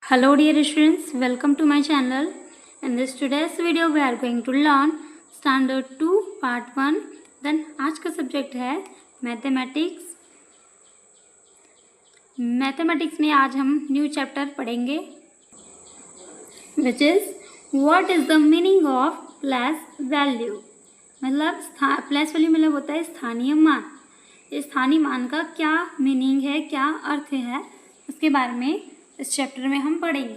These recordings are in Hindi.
Hello dear students, welcome to my channel. In this today's video we are going to learn Standard 2 Part 1. Then आज का सब्जेक्ट है मैथमेटिक्स. मैथमेटिक्स में आज हम न्यू चैप्टर पढ़ेंगे which is what is the meaning of place value. मतलब प्लेस वैल्यू मतलब होता है स्थानीय मान. स्थानीय मान का क्या मीनिंग है, क्या अर्थ है, उसके बारे में इस चैप्टर में हम पढ़ेंगे.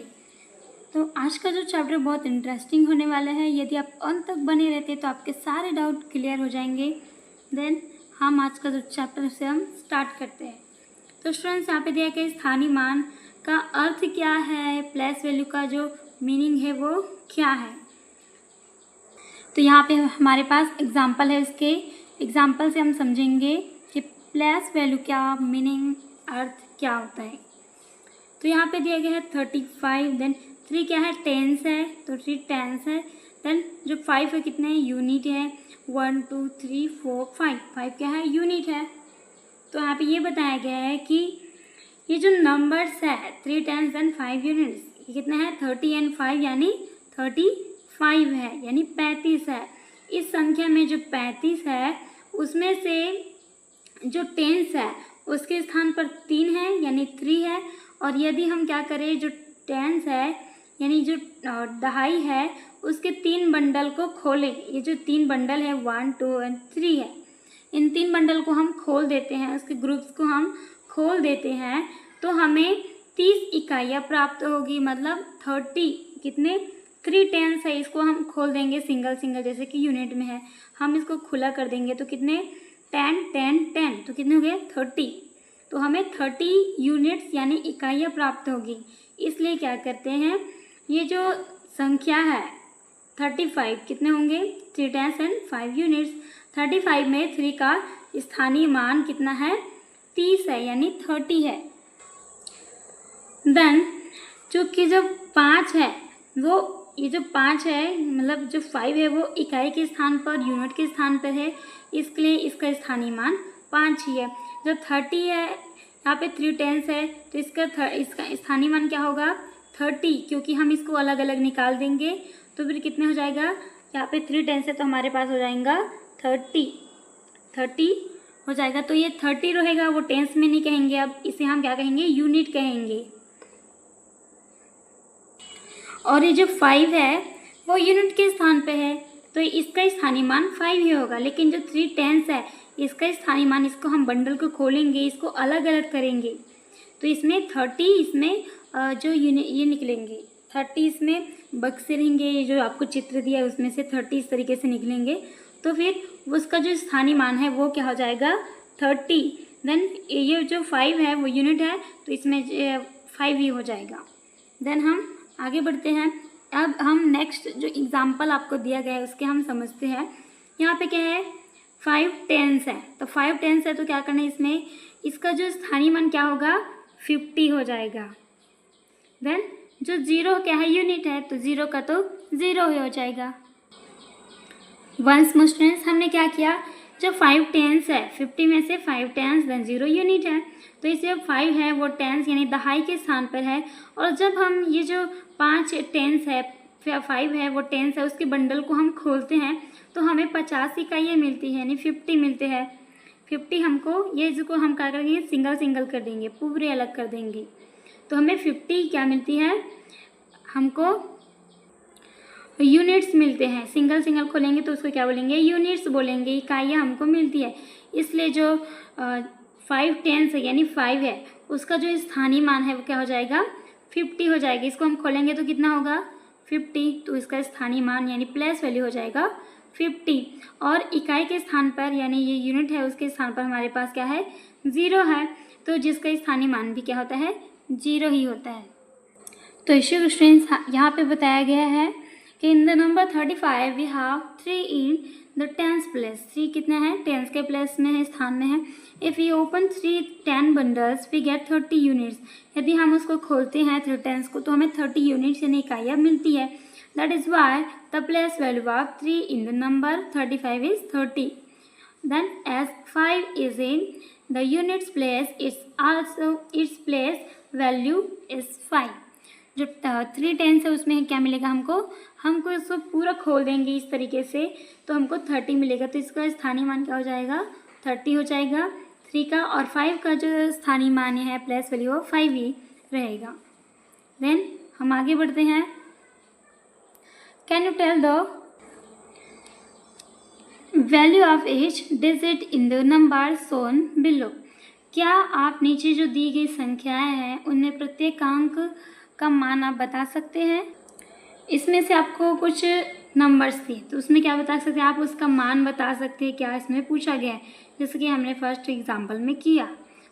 तो आज का जो चैप्टर बहुत इंटरेस्टिंग होने वाला है. यदि आप अंत तक बने रहते तो आपके सारे डाउट क्लियर हो जाएंगे. देन हम आज का जो चैप्टर से हम स्टार्ट करते हैं. तो स्टूडेंट्स यहाँ पे दिया कि स्थानीय मान का अर्थ क्या है, प्लेस वैल्यू का जो मीनिंग है वो क्या है. तो यहाँ पे हमारे पास एग्जाम्पल है. उसके एग्जाम्पल से हम समझेंगे कि प्लेस वैल्यू क्या मीनिंग, अर्थ क्या होता है. तो यहाँ पे दिया गया है 35. देन 3 क्या है, टेंस है, तो 3 टेंस है. देन जो 5 है कितने यूनिट है, 1 2 3 4 5. 5 क्या है, यूनिट है. तो यहाँ पे ये बताया गया है कि ये जो नंबर्स है 3 टेंस एंड 5 यूनिट्स, ये कितना है 30 एंड 5 यानी 35 है, यानी 35 है. इस संख्या में जो 35 है उसमें से जो टेंस है उसके स्थान पर 3 है यानी 3 है. और यदि हम क्या करें, जो टेंस है यानी जो दहाई है उसके 3 बंडल को खोलें. ये जो 3 बंडल है 1 2 एंड 3 है, इन 3 बंडल को हम खोल देते हैं, उसके ग्रुप्स को हम खोल देते हैं तो हमें 30 इकाइयाँ प्राप्त होगी. मतलब 30 कितने 3 टेंस है, इसको हम खोल देंगे सिंगल सिंगल, जैसे कि यूनिट में है हम इसको खुला कर देंगे तो कितने 10 10 10, तो कितने हो गए 30. तो हमें 30 यूनिट्स यानी इकाइयाँ प्राप्त होगी. इसलिए क्या करते हैं, ये जो संख्या है 35 कितने होंगे 3 टेंस एंड 5 यूनिट्स. 35 में 3 का स्थानीय मान कितना है 30 है यानी 30 है. देन चूँकि जो 5 है वो, ये जो 5 है मतलब जो 5 है वो इकाई के स्थान पर, यूनिट के स्थान पर है, इसलिए इसका स्थानीय मान 5 ही है. जो 30 है यहाँ पे 3 टेंस है तो इसका स्थानीय मान क्या होगा 30, क्योंकि हम इसको अलग अलग निकाल देंगे तो फिर कितने हो जाएगा, यहाँ पे 3 टेंस है तो हमारे पास हो जाएगा 30 हो जाएगा. तो ये 30 रहेगा, वो टेंस में नहीं कहेंगे, अब इसे हम क्या कहेंगे यूनिट कहेंगे. और ये जो 5 है वो यूनिट के स्थान पे है तो इसका स्थानीय मान 5 ही होगा. लेकिन जो 3 टेंस है इसका स्थानीय मान, इसको हम बंडल को खोलेंगे, इसको अलग अलग करेंगे तो इसमें 30, इसमें जो यूनिट ये निकलेंगे 30, इसमें बक्से रहेंगे, ये जो आपको चित्र दिया है उसमें से 30 इस तरीके से निकलेंगे. तो फिर उसका जो स्थानीय मान है वो क्या हो जाएगा 30. देन ये जो 5 है वो यूनिट है तो इसमें 5 ही हो जाएगा. देन हम आगे बढ़ते हैं. अब हम नेक्स्ट जो एग्जाम्पल आपको दिया गया है उसके हम समझते हैं. यहाँ पे क्या है 5 टेंस है, तो 5 टेंस है तो क्या करना है, इसमें इसका जो स्थानीय मान क्या होगा 50 हो जाएगा. देन जो 0 क्या है यूनिट है तो 0 का तो 0 ही हो जाएगा. वंस मोर स्टूडेंट्स, हमने क्या किया, जो 5 टेंस है 50 में से 5 टेंस देन 0 यूनिट है तो इसे 5 है वो टेंस यानी दहाई के स्थान पर है. और जब हम ये जो 5 टेंस है 5 है वो टेंस है उसके बंडल को हम खोलते हैं तो हमें 50 इकाइयाँ मिलती है यानी 50 मिलते हैं. 50 हमको ये जिसको हम क्या करेंगे सिंगल सिंगल कर देंगे, पूरे अलग कर देंगे तो हमें 50 क्या मिलती है, हमको यूनिट्स मिलते हैं. सिंगल सिंगल खोलेंगे तो उसको क्या बोलेंगे यूनिट्स बोलेंगे, इकाइयाँ हमको मिलती है. इसलिए जो 5 टेंस है यानी 5 है उसका जो स्थानीय मान है वो क्या हो जाएगा 50 हो जाएगा. इसको हम खोलेंगे तो कितना होगा 50, तो इसका स्थानीय मान यानी प्लेस वैल्यू हो जाएगा 50. और इकाई के स्थान पर यानी ये यूनिट है उसके स्थान पर हमारे पास क्या है 0 है, तो जिसका स्थानीय मान भी क्या होता है 0 ही होता है. तो इसे स्टूडेंट्स यहाँ पे बताया गया है कि in the number 35 we have 3 in the tens place. 3 कितना है टेंस के प्लेस में है, स्थान में है. If you open 3 10 bundles we get 30 units. यदि हम उसको खोलते हैं 3 टेंस को तो हमें 30 यूनिट्स यानी इकाइयाँ मिलती है. That is why the place value of 3 in the number 35 is 30. Then as 5 is in the units place, its place value is 5. जो 3 टेंस है उसमें क्या मिलेगा हमको इसको पूरा खोल देंगे इस तरीके से, तो हमको 30 मिलेगा। तो इसका स्थानीय मान क्या हो जाएगा, 30 हो जाएगा 3 का, और 5 का जो स्थानीय मान है प्लेस वैल्यू 5 ही रहेगा। देन हम आगे बढ़ते हैं। Can you tell the value of each digit in the number shown below. क्या आप नीचे जो दी गई संख्याएं हैं उनमें प्रत्येक अंक का मान आप बता सकते हैं। इसमें से आपको कुछ नंबर्स दिए, तो उसमें क्या बता सकते हैं, आप उसका मान बता सकते हैं, क्या इसमें पूछा गया है। जैसे कि हमने फर्स्ट एग्जाम्पल में किया,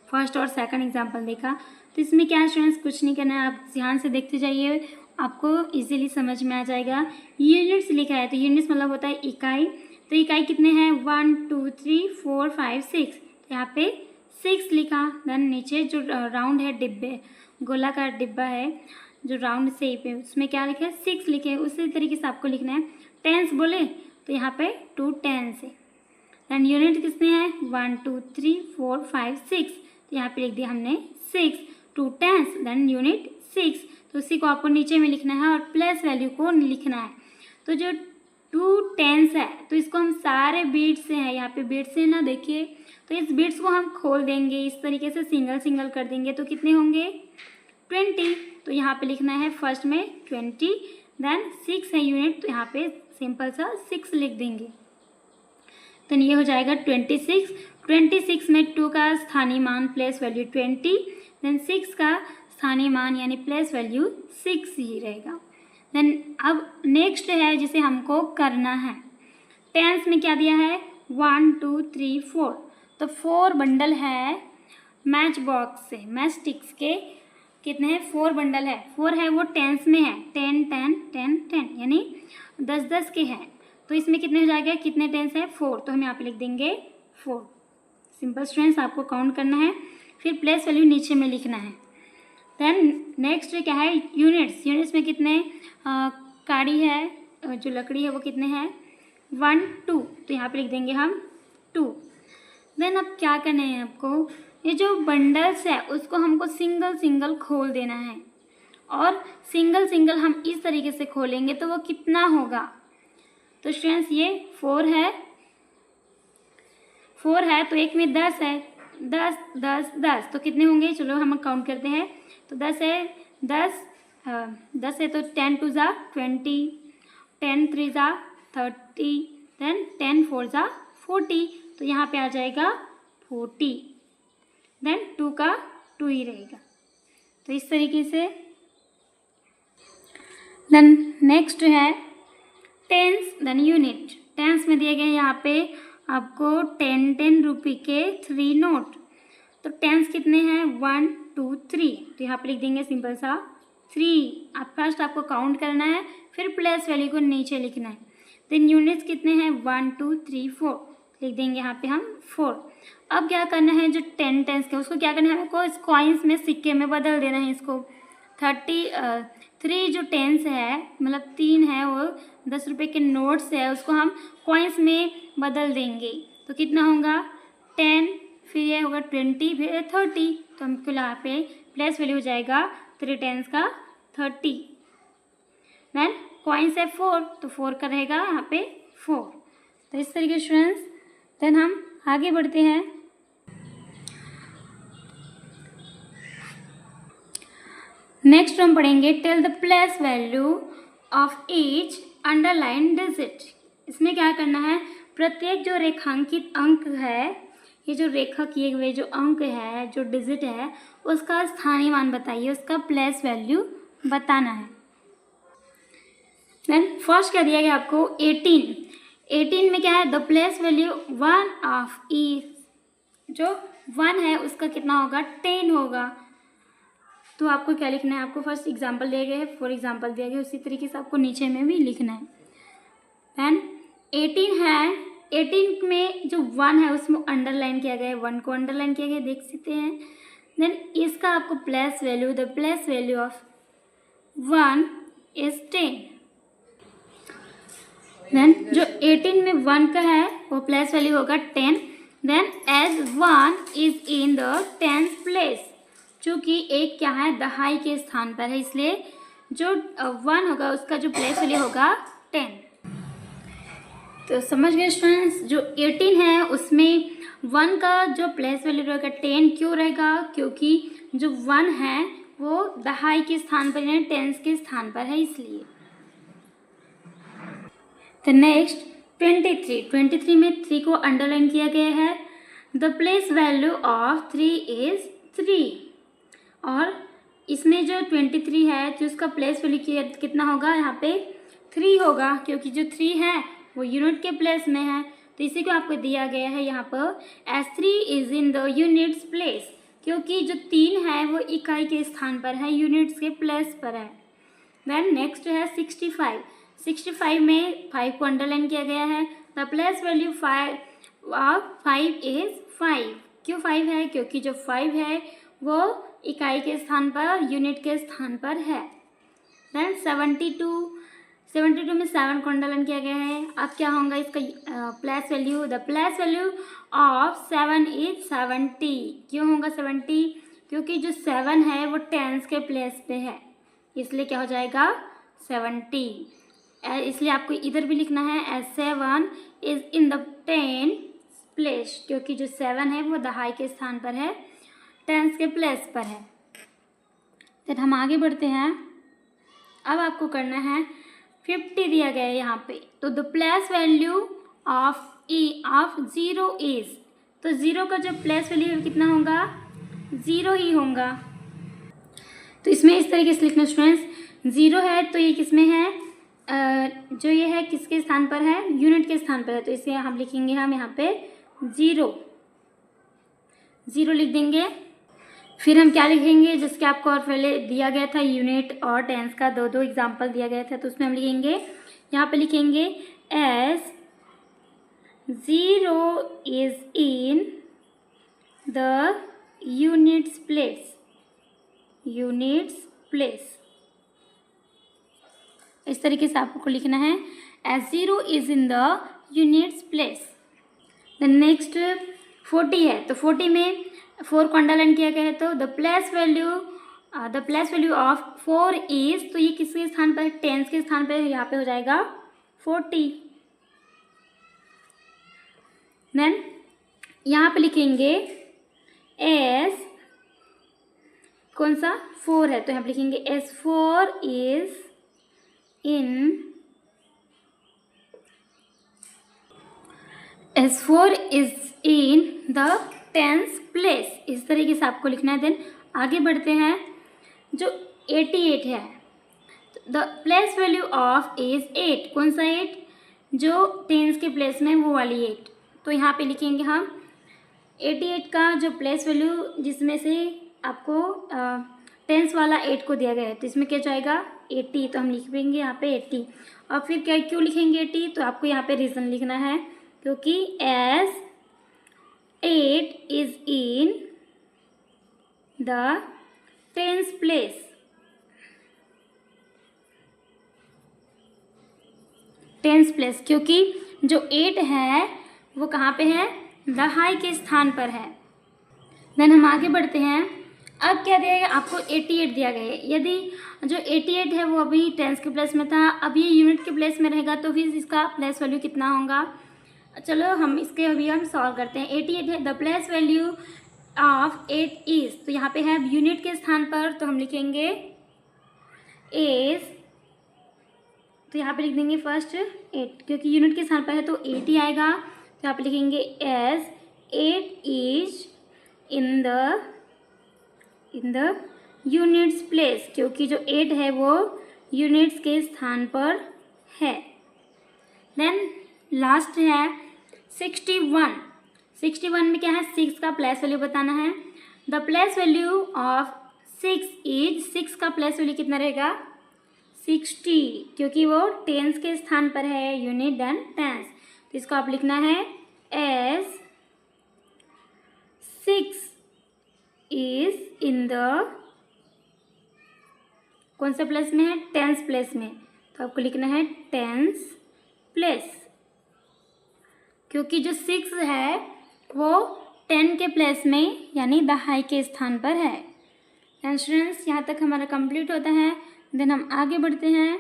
फर्स्ट और सेकंड एग्जाम्पल देखा। तो इसमें क्या स्टूडेंट्स, कुछ नहीं करना है, आप ध्यान से देखते जाइए, आपको इजीली समझ में आ जाएगा। यूनिट्स लिखा है, तो यूनिट्स मतलब होता है इकाई। तो इकाई कितने हैं, 1 2 3 4 5 6, तो यहाँ पे 6 लिखा। देन नीचे जो राउंड है डिब्बे, गोलाकार डिब्बा है जो राउंड शेप है, उसमें क्या लिखे है, 6 लिखे। उसी तरीके से आपको लिखना है। टेंस बोले तो यहाँ पे 2 टेंस है। देन यूनिट कितने हैं, 1 2 3 4 5 6, तो यहाँ पे लिख दिया हमने 6, 2 टेंस, देन यूनिट 6। तो उसी को आपको नीचे में लिखना है और प्लस वैल्यू को लिखना है। तो जो 2 टेंस है, तो इसको हम सारे बीट्स से है, यहाँ पे बीट्स है ना, देखिए। तो इस बीट्स को हम खोल देंगे इस तरीके से, सिंगल सिंगल कर देंगे, तो कितने होंगे, 20। तो यहाँ पे लिखना है फर्स्ट में 20, देन 6 है यूनिट, तो यहाँ पे सिंपल सा 6 लिख देंगे। तो ये हो जाएगा 26। 26 में 2 का स्थानीय मान प्लेस वैल्यू 20, देन 6 का स्थानीय मान यानी प्लेस वैल्यू 6 ही रहेगा। देन अब नेक्स्ट है जिसे हमको करना है। टेंस में क्या दिया है, 1 2 3 4, तो 4 बंडल है मैच बॉक्स से, मैच स्टिक्स के कितने हैं, 4 बंडल है। 4 है वो टेंस में है, 10 10 10 10 यानी 10 10 के हैं। तो इसमें कितने हो जाएगा, कितने टेंस है, 4, तो हम यहाँ पे लिख देंगे 4। सिंपल स्टूडेंट्स, आपको काउंट करना है, फिर प्लेस वैल्यू नीचे में लिखना है। देन नेक्स्ट क्या है, यूनिट्स। यूनिट्स में कितने काड़ी है, जो लकड़ी है वो कितने हैं, 1 2, तो यहाँ पे लिख देंगे हम 2। देन अब क्या करना है आपको, ये जो बंडल्स है उसको हमको सिंगल सिंगल खोल देना है, और सिंगल सिंगल हम इस तरीके से खोलेंगे तो वो कितना होगा। तो स्टूडेंट्स ये 4 है, तो एक में 10 है, 10 10 10, तो कितने होंगे, चलो हम काउंट करते हैं। तो 10 है, 10 है तो 10 2 ज़ा 20, 10 3 ज़ा 30, देन 10 4 ज़ा 40, तो यहाँ पे आ जाएगा 40। देन 2 का 2 ही रहेगा। तो इस तरीके से। देन नेक्स्ट है टेंस, देन यूनिट। टेंस में दिए गए यहाँ पे आपको 10 रुपये के 3 नोट। तो टेंस कितने हैं, 1 2 3, तो यहाँ पे लिख देंगे सिंपल सा 3। आप फर्स्ट आपको काउंट करना है, फिर प्लस वैल्यू को नीचे लिखना है। देन यूनिट्स कितने हैं, 1 2 3 4, लिख देंगे यहाँ पे हम 4। अब क्या करना है, जो 10 टेंस के उसको क्या करना है, हमको इस कॉइन्स में, सिक्के में बदल देना है इसको। 3 जो टेंस है मतलब 3 है वो 10 रुपये के नोट्स है, उसको हम कॉइन्स में बदल देंगे। तो कितना होगा, 10, फिर ये होगा 20, फिर 30, तो हमको यहाँ पे प्लस वैल्यू हो जाएगा 3 टेंस का 30। देन कॉइन्स है 4, तो 4 का रहेगा यहाँ पे 4। तो इस तरीके स्टूडेंट्स, देन हम आगे बढ़ते हैं। नेक्स्ट हम पढ़ेंगे tell the place value of each underline digit. इसमें क्या करना है, प्रत्येक जो रेखांकित अंक है, ये जो रेखा किए हुए जो अंक है, जो डिजिट है, उसका स्थानीय मान बताइए, उसका प्लेस वैल्यू बताना है। देन फर्स्ट क्या दिया गया आपको, 18 में क्या है, the place value 1 of each, जो 1 है उसका कितना होगा, 10 होगा। तो आपको क्या लिखना है, आपको फर्स्ट एग्जाम्पल दिए गए हैं, 4 एग्जाम्पल दिया गया, उसी तरीके से आपको नीचे में भी लिखना है। देन 18 है, 18 में जो 1 है उसमें अंडरलाइन किया गया है, 1 को अंडरलाइन किया गया, देख सकते हैं। देन इसका आपको place value, the place value of 1 is 10। Then जो 18 में 1 का है वो प्लेस वैल्यू होगा 10। Then as 1 is in the 10th place, चूँकि एक क्या है, दहाई के स्थान पर है, इसलिए जो 1 होगा उसका जो प्लेस वैल्यू होगा 10। तो समझ गए स्टूडेंट्स, जो 18 है उसमें 1 का जो प्लेस वैल्यू रहेगा 10 क्यों रहेगा, क्योंकि जो 1 है वो दहाई के स्थान पर यानी टेंस के स्थान पर है इसलिए। तो नेक्स्ट 23 में 3 को अंडरलाइन किया गया है। The place value of 3 is 3 और इसमें जो 23 है जो उसका प्लेस वैल्यू कितना होगा, यहाँ पे 3 होगा क्योंकि जो 3 है वो यूनिट के प्लेस में है। तो इसी को आपको दिया गया है यहाँ पर as 3 is in the units place, क्योंकि जो 3 है वो इकाई के स्थान पर है, यूनिट्स के प्लेस पर है। देन नेक्स्ट है 65 में 5 को अंडरलाइन किया गया है। The place value 5 is 5। क्यों 5 है, क्योंकि जो 5 है वो इकाई के स्थान पर यूनिट के स्थान पर है। देन 72 में 7 को अंडरलाइन किया गया है। अब क्या होगा इसका place value, the place value of 7 is 70। क्यों होगा 70, क्योंकि जो 7 है वो टेंस के प्लेस पे है, इसलिए क्या हो जाएगा 70। इसलिए आपको इधर भी लिखना है as 7 is in the 10 place, क्योंकि जो 7 है वो दहाई के स्थान पर है, टेंस के प्लेस पर है। फिर हम आगे बढ़ते हैं। अब आपको करना है 50 दिया गया है यहाँ पे, तो the place value of 0 is, तो 0 का जो प्लेस वैल्यू कितना होगा 0 ही होगा। तो इसमें इस तरीके से लिखना स्टूडेंट्स, 0 है तो ये किस में है, जो ये है किसके स्थान पर है, यूनिट के स्थान पर है, तो इसे हम लिखेंगे हम यहाँ पे 0 लिख देंगे। फिर हम क्या लिखेंगे, जिसके आपको और पहले दिया गया था यूनिट और टेंस का दो एग्जाम्पल दिया गया था, तो उसमें हम लिखेंगे, यहाँ पे लिखेंगे as 0 is in the units place. इस तरीके से आपको लिखना है as 0 is in the units place. The next 40 है, तो 40 में 4 को अंडरलाइन किया गया है, तो the place value of 4 is, तो ये किसके स्थान पर, टेंस के स्थान पर, यहाँ पे हो जाएगा 40। देन यहाँ पे लिखेंगे एस, कौन सा 4 है, तो यहाँ पे लिखेंगे S 4 is in the tens place. इस तरीके से आपको लिखना है। देन आगे बढ़ते हैं, जो 88 है, the place value of is 8, कौन सा 8, जो टेंस के प्लेस में वो वाली 8, तो यहाँ पे लिखेंगे हम 88 का जो प्लेस वैल्यू जिसमें से आपको टेंस वाला 8 को दिया गया है, तो इसमें क्या जाएगा 80, तो हम लिख देंगे यहाँ पे 80। और फिर क्या क्यों लिखेंगे 80, तो आपको यहाँ पे रीज़न लिखना है, क्योंकि as 8 is in the tens place. क्योंकि जो 8 है वो कहाँ पे है, दहाई के स्थान पर है। देन हम आगे बढ़ते हैं। अब क्या दिया गया आपको 88 दिया गया है, यदि जो 88 है वो अभी टेंस के प्लेस में था, अब ये यूनिट के प्लेस में रहेगा, तो फिर इसका प्लेस वैल्यू कितना होगा। चलो हम इसके अभी हम सॉल्व करते हैं। 88 है, the place value of 8 is, तो यहाँ पे है यूनिट के स्थान पर, तो हम लिखेंगे इज, तो यहाँ पे लिख देंगे फर्स्ट 8, क्योंकि यूनिट के स्थान पर है तो 8 ही आएगा, तो यहाँ पे लिखेंगे as 8 is in the units place, क्योंकि जो 8 है वो यूनिट्स के स्थान पर है। देन लास्ट है 61 में क्या है, 6 का प्लेस वैल्यू बताना है। The place value of 6 is, 6 का प्लेस वैल्यू कितना रहेगा 60, क्योंकि वो टेंस के स्थान पर है, यूनिट देन टेंस, तो इसको आप लिखना है एज 6 इज इन द, कौन सा प्लेस में है, टेंस प्लेस में, तो आपको लिखना है टेंस प्लेस, क्योंकि जो 6 है वो 10 के प्लेस में यानी दहाई के स्थान पर है। एंड स्टूडेंट्स यहाँ तक हमारा कंप्लीट होता है। देन हम आगे बढ़ते हैं।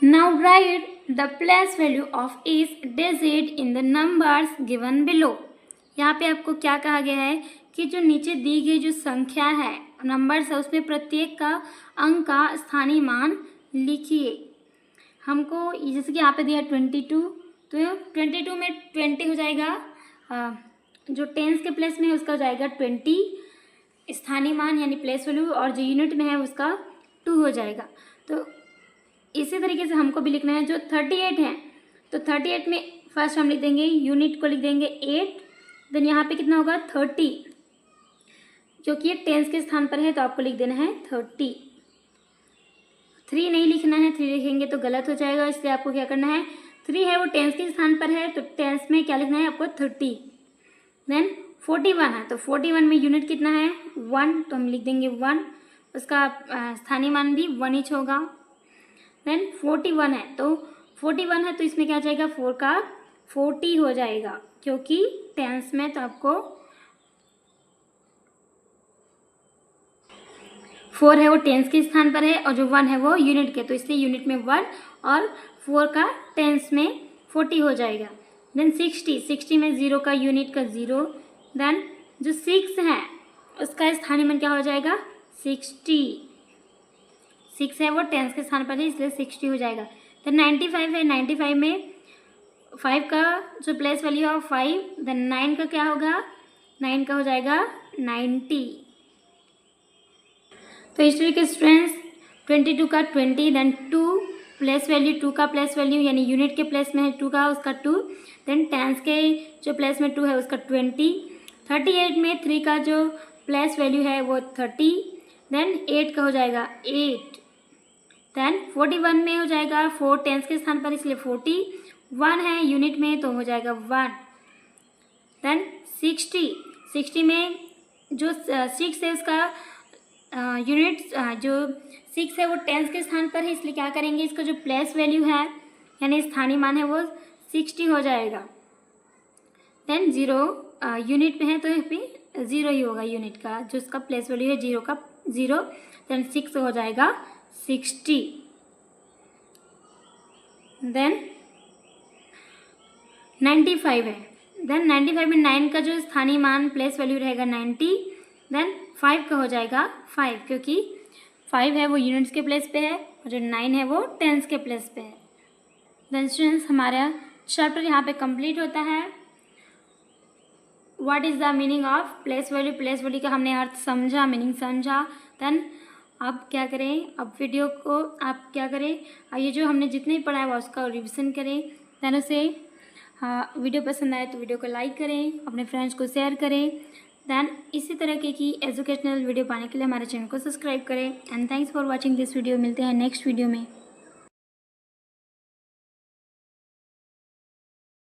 Now right the place value of each digit in the numbers given below. यहाँ पे आपको क्या कहा गया है कि जो नीचे दी गई जो संख्या है, नंबर्स है, उसमें प्रत्येक का अंक का स्थानीय मान लिखिए। हमको जैसे कि यहाँ पे दिया 22, तो 22 में 20 हो जाएगा, जो टेंस के प्लेस में है उसका हो जाएगा 20 स्थानीय मान यानी प्लेस वैल्यू, और जो यूनिट में है उसका 2 हो जाएगा। तो इसी तरीके से हमको भी लिखना है। जो 38 है तो 38 में फर्स्ट हम लिख देंगे यूनिट को लिख देंगे 8, देन यहाँ पे कितना होगा 30, जो कि टेंस के स्थान पर है तो आपको लिख देना है 30। 3 नहीं लिखना है, 3 लिखेंगे तो गलत हो जाएगा, इसलिए आपको क्या करना है, 3 है वो टेंस के स्थान पर है तो टेंस में क्या लिखना है आपको 30। देन 41 है तो 41 में यूनिट कितना है 1, तो हम लिख देंगे 1, उसका स्थानीय मान भी 1 ही होगा। देन 41 है तो 41 है तो इसमें क्या आ जाएगा 4 का 40 हो जाएगा, क्योंकि टेंस में तो आपको 4 है वो टेंस के स्थान पर है और जो 1 है वो यूनिट के, तो इसलिए यूनिट में 1 और 4 का टेंस में 40 हो जाएगा। देन 60 में 0 का यूनिट का 0, देन जो 6 है उसका स्थानीय मान क्या हो जाएगा 60, 6 है वो टेंस के स्थान पर है इसलिए 60 हो जाएगा। देन 95 है, 95 में 5 का जो प्लेस वैल्यू है 5, देन 9 का क्या होगा 9 का हो जाएगा 90। तो इस तरीके स्टूडेंट्स 22 का 20, देन 2 प्लेस वैल्यू, 2 का प्लेस वैल्यू यानी यूनिट के प्लेस में है 2 का उसका 2, देन टेंस के जो प्लेस में 2 है उसका 20, 38 में 3 का जो प्लेस वैल्यू है वो 30, देन 8 का हो जाएगा 8, देन 41 में हो जाएगा 4 टेंस के स्थान पर इसलिए 40, 1 है यूनिट में तो हो जाएगा 1, देन 60 में जो 6 है उसका यूनिट जो 6 है वो टेंस के स्थान पर है इसलिए क्या करेंगे, इसका जो प्लेस वैल्यू है यानी स्थानीय मान है वो 60 हो जाएगा। देन 0 यूनिट में है तो यहाँ पे 0 ही होगा यूनिट का, जो उसका प्लेस वैल्यू है 0 का 0, देन 6 हो जाएगा 60। देन 95 है, देन 95 में 9 का जो स्थानीय मान प्लेस वैल्यू रहेगा 90, देन 5 का हो जाएगा 5, क्योंकि 5 है वो यूनिट्स के प्लेस पे है और जो 9 है वो टेंस के प्लेस पे है। देन स्टूडेंट्स हमारा चैप्टर यहाँ पे कंप्लीट होता है। What is the meaning of place value, place value का हमने अर्थ समझा, मीनिंग समझा। देन अब क्या करें, अब वीडियो को आप क्या करें, ये जो हमने जितने भी पढ़ा है उसका रिविज़न करें। देन उसे वीडियो पसंद आए तो वीडियो को लाइक करें, अपने फ्रेंड्स को शेयर करें। देन इसी तरह की एजुकेशनल वीडियो पाने के लिए हमारे चैनल को सब्सक्राइब करें। And thanks for watching this video. मिलते हैं नेक्स्ट वीडियो में।